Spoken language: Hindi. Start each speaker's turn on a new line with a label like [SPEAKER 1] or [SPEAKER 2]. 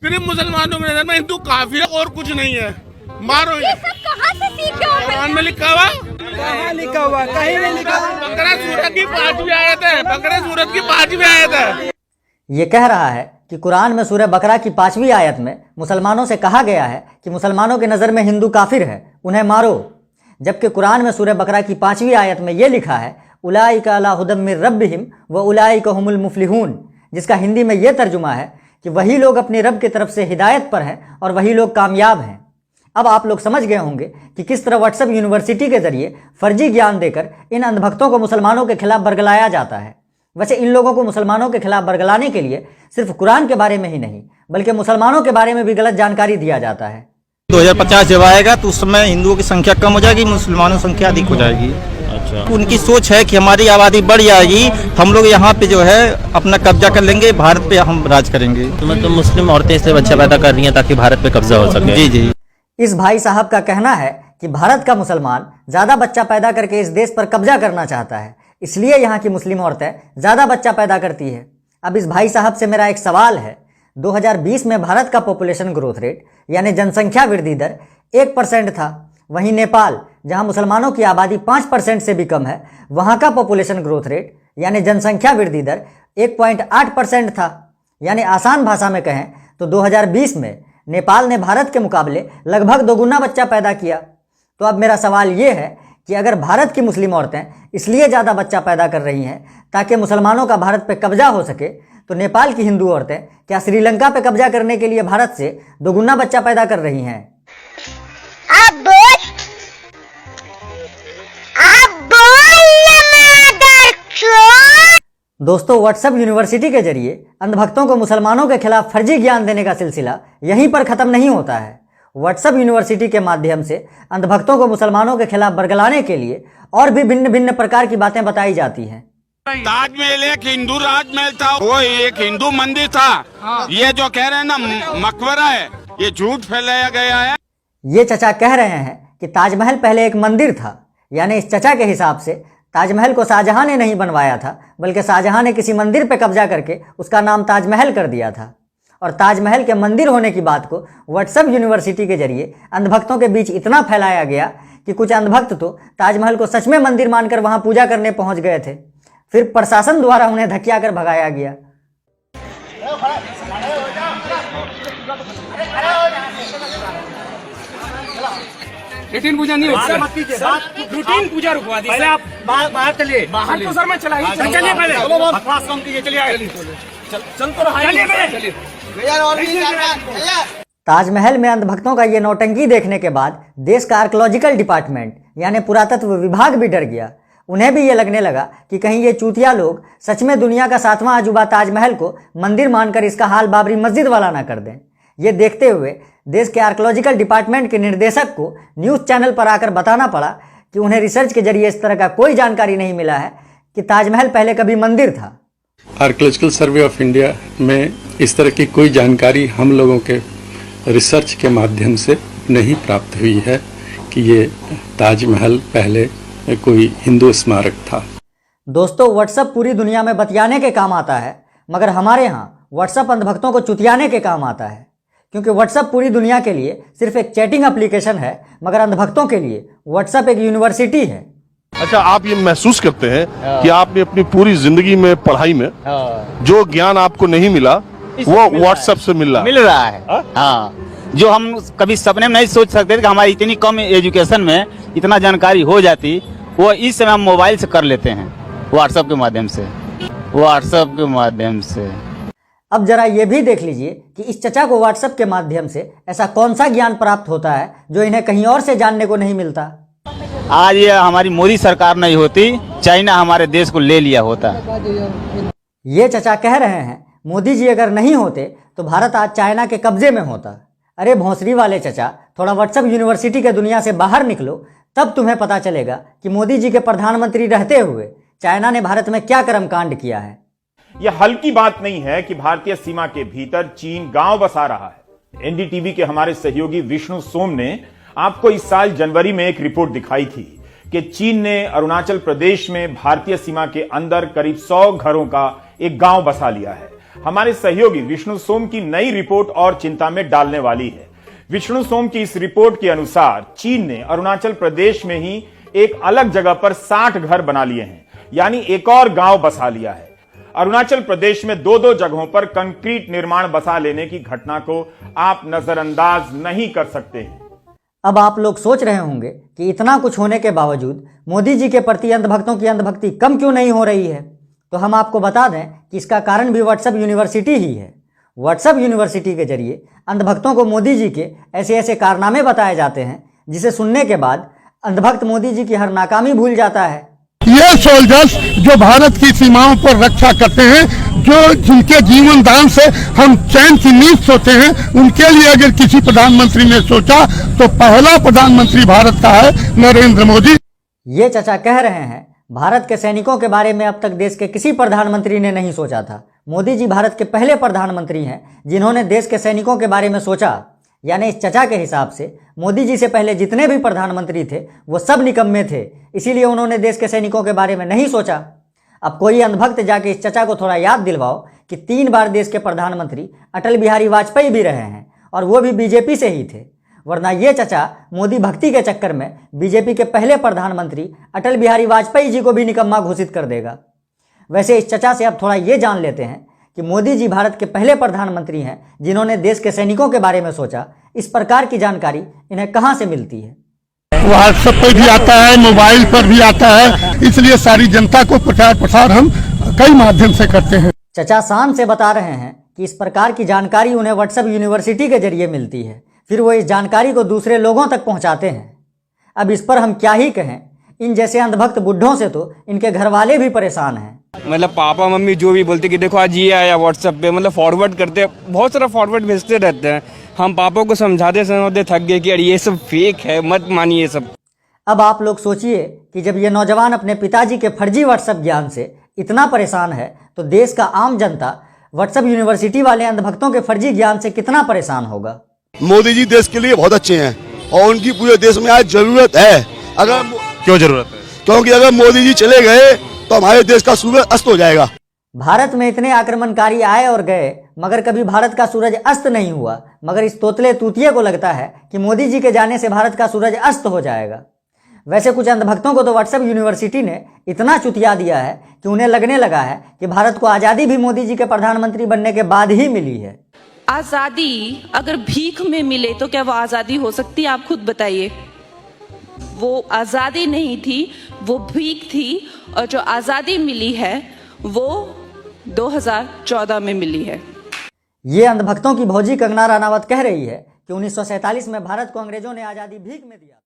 [SPEAKER 1] सिर्फ मुसलमानों के नजर में हिंदू काफिर है और कुछ नहीं है। मारो
[SPEAKER 2] ये सब कहाँ से सीखे हो?
[SPEAKER 1] कुरान में लिखा हुआ,
[SPEAKER 3] कहाँ लिखा हुआ? कहीं नहीं लिखा हुआ।
[SPEAKER 1] बकरा सूरत की 5वीं आयत है, बकरा सूरत की 5वीं आयत है।
[SPEAKER 4] ये कह रहा है कि कुरान में सूरह बकरा की 5वीं आयत में मुसलमानों से कहा गया है कि मुसलमानों की नज़र में हिंदू काफिर है, उन्हें मारो। जबकि कुरान में सूरह बकरा की 5वीं आयत में ये लिखा है उलाइका अला हुदम मिर रब्बिहिम व उलाइका हुमुल मुफ्लिहून, जिसका हिंदी में ये तर्जुमा है कि वही लोग अपने रब की तरफ से हिदायत पर हैं और वही लोग कामयाब हैं। अब आप लोग समझ गए होंगे कि किस तरह व्हाट्सएप यूनिवर्सिटी के जरिए फर्जी ज्ञान देकर इन अंधभक्तों को मुसलमानों के खिलाफ बरगलाया जाता है। वैसे इन लोगों को मुसलमानों के खिलाफ बरगलाने के लिए सिर्फ कुरान के बारे में ही नहीं बल्कि मुसलमानों के बारे में भी गलत जानकारी दिया जाता है।
[SPEAKER 5] 2050 जब आएगा तो उस समय हिंदुओं की संख्या कम हो जाएगी, मुसलमानों की संख्या अधिक हो जाएगी। अच्छा, उनकी सोच है कि हमारी आबादी बढ़ जाएगी, हम लोग यहाँ पे जो है अपना कब्जा कर लेंगे, भारत पे हम राज करेंगे।
[SPEAKER 6] तो मतलब मुस्लिम औरतें इससे बच्चा पैदा कर रही हैं ताकि भारत पे कब्जा हो सके।
[SPEAKER 5] जी जी।
[SPEAKER 4] इस भाई साहब का कहना है कि भारत का मुसलमान ज़्यादा बच्चा पैदा करके इस देश पर कब्जा करना चाहता है, इसलिए यहाँ की मुस्लिम औरतें ज़्यादा बच्चा पैदा करती है। अब इस भाई साहब से मेरा एक सवाल है, 2020 में भारत का पॉपुलेशन ग्रोथ रेट यानी जनसंख्या वृद्धि दर 1% था, वहीं नेपाल जहाँ मुसलमानों की आबादी 5% से भी कम है, वहाँ का पॉपुलेशन ग्रोथ रेट यानी जनसंख्या वृद्धि दर 1.8% था। यानी आसान भाषा में कहें तो 2020 में नेपाल ने भारत के मुकाबले लगभग दोगुना बच्चा पैदा किया। तो अब मेरा सवाल ये है कि अगर भारत की मुस्लिम औरतें इसलिए ज़्यादा बच्चा पैदा कर रही हैं ताकि मुसलमानों का भारत पे कब्जा हो सके, तो नेपाल की हिंदू औरतें क्या श्रीलंका पे कब्जा करने के लिए भारत से दोगुना बच्चा पैदा कर रही हैं? दोस्तों, व्हाट्सएप यूनिवर्सिटी के जरिए अंधभक्तों को मुसलमानों के खिलाफ फर्जी ज्ञान देने का सिलसिला यहीं पर ख़त्म नहीं होता है। व्हाट्सएप यूनिवर्सिटी के माध्यम से अंधभक्तों को मुसलमानों के खिलाफ बरगलाने के लिए और भी भिन्न भिन्न प्रकार की बातें बताई जाती हैं।
[SPEAKER 1] ताजमहल एक हिंदू राजमहल था, वो एक हिंदू मंदिर था। ये जो कह रहे हैं ना मकबरा है, ये झूठ फैलाया गया है।
[SPEAKER 4] ये चचा कह रहे हैं कि ताजमहल पहले एक मंदिर था, यानी इस चचा के हिसाब से ताजमहल को शाहजहां ने नहीं बनवाया था बल्कि शाहजहां ने किसी मंदिर पर कब्जा करके उसका नाम ताजमहल कर दिया था। और ताजमहल के मंदिर होने की बात को व्हाट्सएप यूनिवर्सिटी के जरिए अंधभक्तों के बीच इतना फैलाया गया कि कुछ अंधभक्त तो ताजमहल को सच में मंदिर मानकर वहां पूजा करने पहुंच गए थे। फिर प्रशासन द्वारा उन्हें धकिया कर भगाया गया।
[SPEAKER 3] रूटीन पूजा नहीं होती, मत कीजिए। रूटीन पूजा रुकवा दी। पहले आप बाहर चलिए। बाहर तो सर मैं चला ही चलिए, पहले बकवास कम कीजिए। चलिए चल तो चलिए।
[SPEAKER 4] ताजमहल में अंधभक्तों का ये नौटंकी देखने के बाद देश का आर्कियोलॉजिकल डिपार्टमेंट यानी पुरातत्व विभाग भी डर गया। उन्हें भी ये लगने लगा कि कहीं ये चूतिया लोग सच में दुनिया का 7वां अजूबा ताजमहल को मंदिर मानकर इसका हाल बाबरी मस्जिद वाला ना कर दें। ये देखते हुए देश के आर्कियोलॉजिकल डिपार्टमेंट के निर्देशक को न्यूज़ चैनल पर आकर बताना पड़ा कि उन्हें रिसर्च के जरिए इस तरह का कोई जानकारी नहीं मिला है कि ताजमहल पहले कभी मंदिर था।
[SPEAKER 7] आर्कियोलॉजिकल सर्वे ऑफ इंडिया में इस तरह की कोई जानकारी हम लोगों के रिसर्च के माध्यम से नहीं प्राप्त हुई है कि ये ताजमहल पहले कोई हिंदू स्मारक था।
[SPEAKER 4] दोस्तों, व्हाट्सएप पूरी दुनिया में बतियाने के काम आता है, मगर हमारे यहाँ व्हाट्सएप अंधभक्तों को चुतियाने के काम आता है। क्योंकि व्हाट्सएप पूरी दुनिया के लिए सिर्फ एक चैटिंग एप्लीकेशन है, मगर अंधभक्तों के लिए व्हाट्सएप एक यूनिवर्सिटी है।
[SPEAKER 8] अच्छा, आप ये महसूस करते हैं कि आपने अपनी पूरी जिंदगी में पढ़ाई में जो ज्ञान आपको नहीं मिला वो व्हाट्सएप से मिल रहा है।
[SPEAKER 6] हाँ, जो हम कभी सपने में नहीं सोच सकते थे कि हमारी इतनी कम एजुकेशन में इतना जानकारी हो जाती, वो इस समय हम मोबाइल से कर लेते हैं, व्हाट्सएप के माध्यम से।
[SPEAKER 4] अब जरा ये भी देख लीजिए कि इस चचा को व्हाट्सएप के माध्यम से ऐसा कौन सा ज्ञान प्राप्त होता है जो इन्हें कहीं और से जानने को नहीं मिलता।
[SPEAKER 6] आज ये हमारी मोदी सरकार नहीं होती, चाइना हमारे देश को ले लिया होता।
[SPEAKER 4] ये चचा कह रहे हैं मोदी जी अगर नहीं होते तो भारत आज चाइना के कब्जे में होता। अरे भोंसरी वाले चचा, थोड़ा व्हाट्सएप यूनिवर्सिटी के दुनिया से बाहर निकलो, तब तुम्हें पता चलेगा कि मोदी जी के प्रधानमंत्री रहते हुए चाइना ने भारत में क्या कर्मकांड किया है।
[SPEAKER 9] यह हल्की बात नहीं है कि भारतीय सीमा के भीतर चीन गांव बसा रहा है। एनडीटीवी के हमारे सहयोगी विष्णु सोम ने आपको इस साल जनवरी में एक रिपोर्ट दिखाई थी कि चीन ने अरुणाचल प्रदेश में भारतीय सीमा के अंदर करीब 100 घरों का एक गांव बसा लिया है। हमारे सहयोगी विष्णु सोम की नई रिपोर्ट और चिंता में डालने वाली है। विष्णु सोम की इस रिपोर्ट के अनुसार चीन ने अरुणाचल प्रदेश में ही एक अलग जगह पर 60 घर बना लिए हैं, यानी एक और गांव बसा लिया है। अरुणाचल प्रदेश में दो जगहों पर कंक्रीट निर्माण बसा लेने की घटना को आप नजरअंदाज नहीं कर सकते हैं।
[SPEAKER 4] अब आप लोग सोच रहे होंगे कि इतना कुछ होने के बावजूद मोदी जी के प्रति अंधभक्तों की अंधभक्ति कम क्यों नहीं हो रही है। तो हम आपको बता दें कि इसका कारण भी व्हाट्सएप यूनिवर्सिटी ही है। व्हाट्सएप यूनिवर्सिटी के जरिए अंधभक्तों को मोदी जी के ऐसे ऐसे कारनामे बताए जाते हैं जिसे सुनने के बाद अंधभक्त मोदी जी की हर नाकामी भूल जाता है।
[SPEAKER 10] ये सोल्जर्स जो भारत की सीमाओं पर रक्षा करते हैं, जो जिनके जीवन दान से हम चैन की नींद सोते हैं, उनके लिए अगर किसी प्रधानमंत्री ने सोचा तो पहला प्रधानमंत्री भारत का है नरेंद्र मोदी।
[SPEAKER 4] ये चचा कह रहे हैं भारत के सैनिकों के बारे में अब तक देश के किसी प्रधानमंत्री ने नहीं सोचा था। मोदी जी भारत के पहले प्रधानमंत्री हैं जिन्होंने देश के सैनिकों के बारे में सोचा। यानी इस चचा के हिसाब से मोदी जी से पहले जितने भी प्रधानमंत्री थे वो सब निकम्मे थे, इसीलिए उन्होंने देश के सैनिकों के बारे में नहीं सोचा। अब कोई अंधभक्त जाके इस चचा को थोड़ा याद दिलवाओ कि 3 बार देश के प्रधानमंत्री अटल बिहारी वाजपेयी भी रहे हैं और वो भी बीजेपी से ही थे, वरना ये चचा मोदी भक्ति के चक्कर में बीजेपी के पहले प्रधानमंत्री अटल बिहारी वाजपेयी जी को भी निकम्मा घोषित कर देगा। वैसे इस चचा से अब थोड़ा ये जान लेते हैं कि मोदी जी भारत के पहले प्रधानमंत्री हैं जिन्होंने देश के सैनिकों के बारे में सोचा। इस प्रकार की जानकारी इन्हें कहां से मिलती है?
[SPEAKER 10] व्हाट्सएप पर भी आता है, मोबाइल पर भी आता है, इसलिए सारी जनता को प्रचार प्रसार हम कई माध्यम से करते हैं।
[SPEAKER 4] चचा शान से बता रहे हैं कि इस प्रकार की जानकारी उन्हें व्हाट्सएप यूनिवर्सिटी के जरिए मिलती है, फिर वो इस जानकारी को दूसरे लोगों तक पहुंचाते हैं। अब इस पर हम क्या ही कहें, इन जैसे अंधभक्त बुढ़ों से तो इनके घर वाले भी परेशान हैं।
[SPEAKER 11] मतलब पापा मम्मी जो भी बोलते कि देखो आज ये आया व्हाट्सएप पे, मतलब फॉरवर्ड करते हैं, बहुत सारा फॉरवर्ड भेजते रहते हैं। हम पापा को समझाते थक गए कि अरे ये सब फेक है, मत मानिए सब।
[SPEAKER 4] अब आप लोग सोचिए कि जब ये नौजवान अपने पिताजी के फर्जी व्हाट्सएप ज्ञान से इतना परेशान है तो देश का आम जनता व्हाट्सएप यूनिवर्सिटी वाले अंधभक्तों के फर्जी ज्ञान से कितना परेशान होगा।
[SPEAKER 12] मोदी जी देश के लिए बहुत अच्छे हैं और उनकी पूरे देश में आज जरूरत है। अगर
[SPEAKER 8] क्यों जरूरत है?
[SPEAKER 12] क्योंकि अगर मोदी जी चले गए तो हमारे देश का सूरज अस्त हो जाएगा।
[SPEAKER 4] भारत में इतने आक्रमणकारी आए और गए मगर कभी भारत का सूरज अस्त नहीं हुआ, मगर इस तोतले तूतिये को लगता है कि मोदी जी के जाने से भारत का सूरज अस्त हो जाएगा। वैसे कुछ अंधभक्तों को तो व्हाट्सएप यूनिवर्सिटी ने इतना चुतिया दिया है कि उन्हें लगने लगा है कि भारत को आज़ादी भी मोदी जी के प्रधानमंत्री बनने के बाद ही मिली है।
[SPEAKER 13] आज़ादी अगर भीख में मिले तो क्या वो आज़ादी हो सकती है? आप खुद बताइए। वो आज़ादी नहीं थी, वो भीख थी, और जो आज़ादी मिली है वो 2014 में मिली है।
[SPEAKER 4] ये अंधभक्तों की भौजी कंगना रनावत कह रही है कि 1947 में भारत को अंग्रेजों ने आज़ादी भीख में दिया।